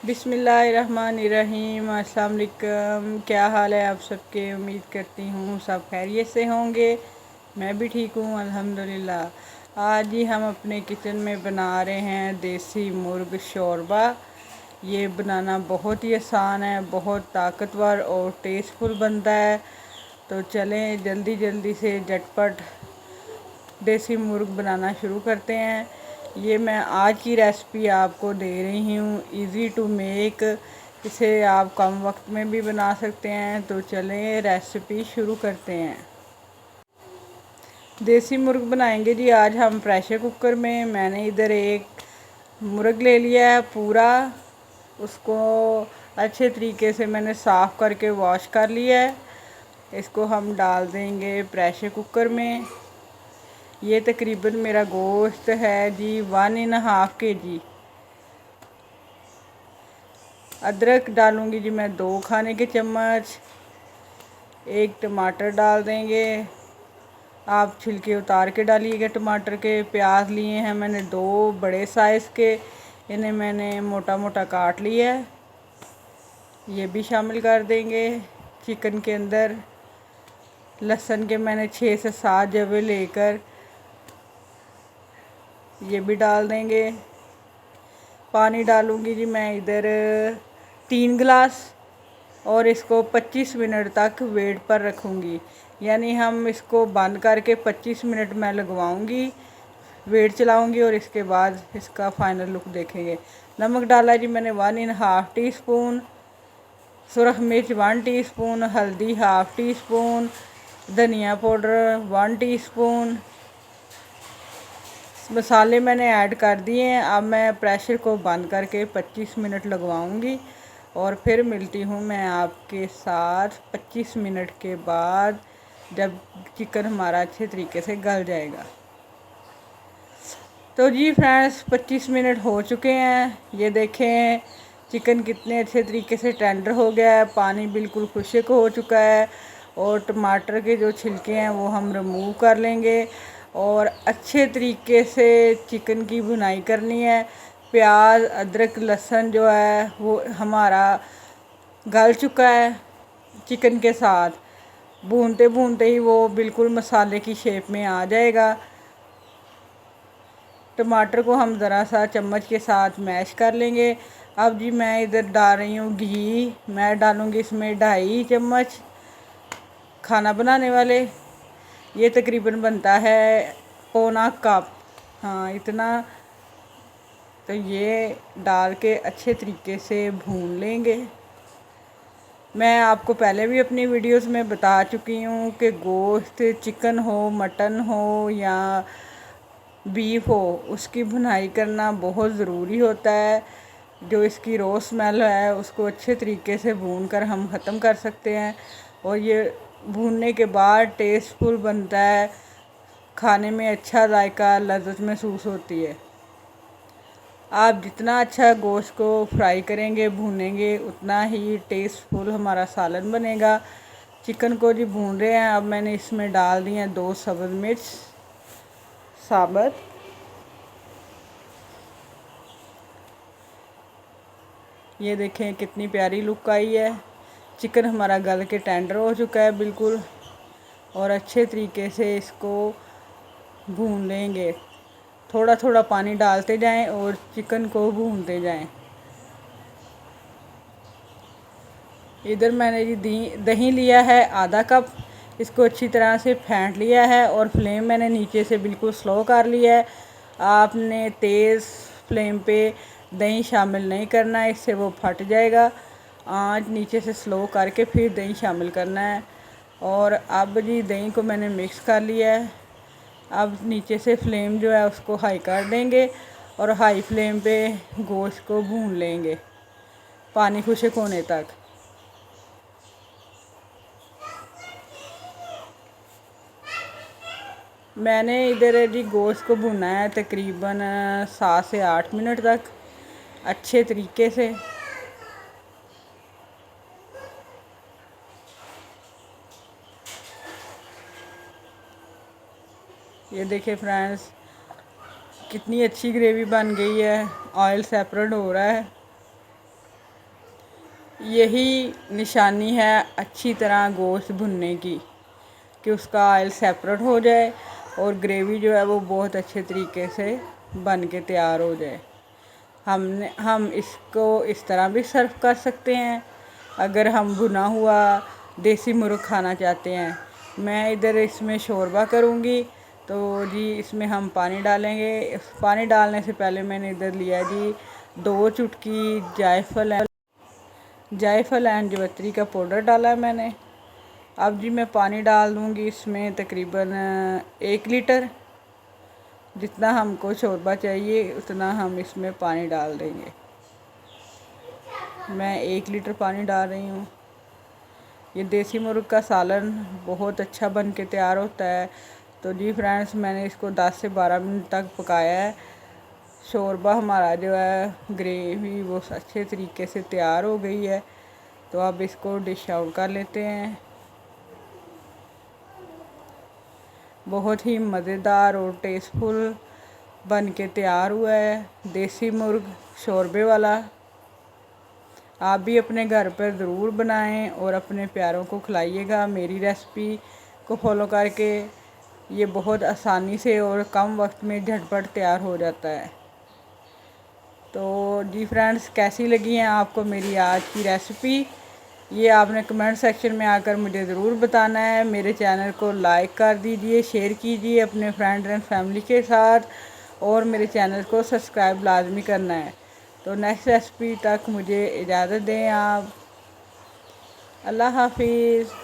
बिस्मिल्लाहिर्रहमानिर्रहीम। अस्सलाम वालेकुम। क्या हाल है आप सबके? उम्मीद करती हूँ सब खैरियत से होंगे। मैं भी ठीक हूँ अल्हम्दुलिल्लाह। आज ही हम अपने किचन में बना रहे हैं देसी मुर्ग शोरबा। ये बनाना बहुत ही आसान है, बहुत ताकतवर और टेस्टफुल बनता है। तो चलें जल्दी जल्दी से झटपट देसी मुर्ग बनाना शुरू करते हैं। ये मैं आज की रेसिपी आपको दे रही हूँ, इजी टू मेक। इसे आप कम वक्त में भी बना सकते हैं। तो चलें रेसिपी शुरू करते हैं। देसी मुर्ग बनाएंगे जी आज हम प्रेशर कुकर में। मैंने इधर एक मुर्ग ले लिया है पूरा। उसको अच्छे तरीके से मैंने साफ़ करके वॉश कर लिया है। इसको हम डाल देंगे प्रेशर कुकर में। ये तकरीबन मेरा गोश्त है जी 1.5 kg। अदरक डालूंगी जी मैं 2 खाने के चम्मच। एक टमाटर डाल देंगे, आप छिलके उतार के डालिएगा टमाटर के। प्याज लिए हैं मैंने 2 बड़े साइज़ के, इन्हें मैंने मोटा मोटा काट लिया है। ये भी शामिल कर देंगे चिकन के अंदर। लहसुन के मैंने 6 से 7 जवे लेकर ये भी डाल देंगे। पानी डालूंगी जी मैं इधर 3 गिलास और इसको 25 मिनट तक वेट पर रखूंगी। यानी हम इसको बंद करके 25 मिनट मैं लगवाऊंगी, वेट चलाऊंगी और इसके बाद इसका फाइनल लुक देखेंगे। नमक डाला जी मैंने 1.5 टीस्पून, सुरख मिर्च 1 टीस्पून, हल्दी 1/2 टीस्पून, धनिया पाउडर 1 टीस्पून। मसाले मैंने ऐड कर दिए हैं। अब मैं प्रेशर को बंद करके 25 मिनट लगवाऊंगी और फिर मिलती हूँ मैं आपके साथ 25 मिनट के बाद, जब चिकन हमारा अच्छे तरीके से गल जाएगा। तो जी फ्रेंड्स 25 मिनट हो चुके हैं। ये देखें चिकन कितने अच्छे तरीके से टेंडर हो गया है, पानी बिल्कुल खुश्क हो चुका है और टमाटर के जो छिलके हैं वो हम रिमूव कर लेंगे और अच्छे तरीके से चिकन की भुनाई करनी है। प्याज अदरक लहसुन जो है वो हमारा गल चुका है चिकन के साथ। भूनते भूनते ही वो बिल्कुल मसाले की शेप में आ जाएगा। टमाटर को हम ज़रा सा चम्मच के साथ मैश कर लेंगे। अब जी मैं इधर डाल रही हूँ घी। मैं डालूँगी इसमें 2.5 चम्मच खाना बनाने वाले। ये तकरीबन बनता है पौना कप, हाँ इतना। तो ये डाल के अच्छे तरीके से भून लेंगे। मैं आपको पहले भी अपनी वीडियोस में बता चुकी हूँ कि गोश्त चिकन हो, मटन हो या बीफ हो, उसकी भुनाई करना बहुत ज़रूरी होता है। जो इसकी रो स्मेल है उसको अच्छे तरीके से भून कर हम ख़त्म कर सकते हैं और ये भूनने के बाद टेस्टफुल बनता है, खाने में अच्छा जायका लज़्ज़त महसूस होती है। आप जितना अच्छा गोश्त को फ्राई करेंगे भूनेंगे उतना ही टेस्टफुल हमारा सालन बनेगा। चिकन को जी भून रहे हैं। अब मैंने इसमें डाल दी हैं 2 सब्ज़ मिर्च साबुत। ये देखें कितनी प्यारी लुक आई है। चिकन हमारा गल के टेंडर हो चुका है बिल्कुल और अच्छे तरीके से इसको भून लेंगे। थोड़ा थोड़ा पानी डालते जाएं और चिकन को भूनते जाएं। इधर मैंने जी दही लिया है आधा कप। इसको अच्छी तरह से फेंट लिया है और फ्लेम मैंने नीचे से बिल्कुल स्लो कर लिया है। आपने तेज़ फ्लेम पे दही शामिल नहीं करना है, इससे वो फट जाएगा। आंच नीचे से स्लो करके फिर दही शामिल करना है। और अब जी दही को मैंने मिक्स कर लिया है। अब नीचे से फ्लेम जो है उसको हाई कर देंगे और हाई फ्लेम पे गोश्त को भून लेंगे पानी खुश्क होने तक। मैंने इधर जी गोश्त को भुना है तकरीबन 7 से 8 मिनट तक अच्छे तरीके से। ये देखिए फ्रेंड्स कितनी अच्छी ग्रेवी बन गई है, ऑयल सेपरेट हो रहा है। यही निशानी है अच्छी तरह गोश्त भुनने की, कि उसका ऑयल सेपरेट हो जाए और ग्रेवी जो है वो बहुत अच्छे तरीके से बन के तैयार हो जाए। हम इसको इस तरह भी सर्व कर सकते हैं अगर हम भुना हुआ देसी मुर्ग खाना चाहते हैं। मैं इधर इसमें शोरबा करूँगी, तो जी इसमें हम पानी डालेंगे। पानी डालने से पहले मैंने इधर लिया जी 2 चुटकी जायफल एंड जवित्री का पाउडर डाला है मैंने। अब जी मैं पानी डाल दूँगी इसमें तकरीबन 1 लीटर। जितना हमको शोरबा चाहिए उतना हम इसमें पानी डाल देंगे। मैं 1 लीटर पानी डाल रही हूँ। ये देसी मुर्ग का सालन बहुत अच्छा बन के तैयार होता है। तो जी फ्रेंड्स, मैंने इसको 10 से 12 मिनट तक पकाया है। शोरबा हमारा जो है ग्रेवी वो अच्छे तरीके से तैयार हो गई है। तो अब इसको डिश आउट कर लेते हैं। बहुत ही मज़ेदार और टेस्टफुल बन के तैयार हुआ है देसी मुर्ग शोरबे वाला। आप भी अपने घर पर ज़रूर बनाएं और अपने प्यारों को खिलाइएगा मेरी रेसिपी को फॉलो करके। ये बहुत आसानी से और कम वक्त में झटपट तैयार हो जाता है। तो जी फ्रेंड्स, कैसी लगी हैं आपको मेरी आज की रेसिपी, ये आपने कमेंट सेक्शन में आकर मुझे ज़रूर बताना है। मेरे चैनल को लाइक कर दीजिए, शेयर कीजिए अपने फ्रेंड एंड फैमिली के साथ, और मेरे चैनल को सब्सक्राइब लाजमी करना है। तो नेक्स्ट रेसिपी तक मुझे इजाज़त दें आप। अल्लाह हाफिज़।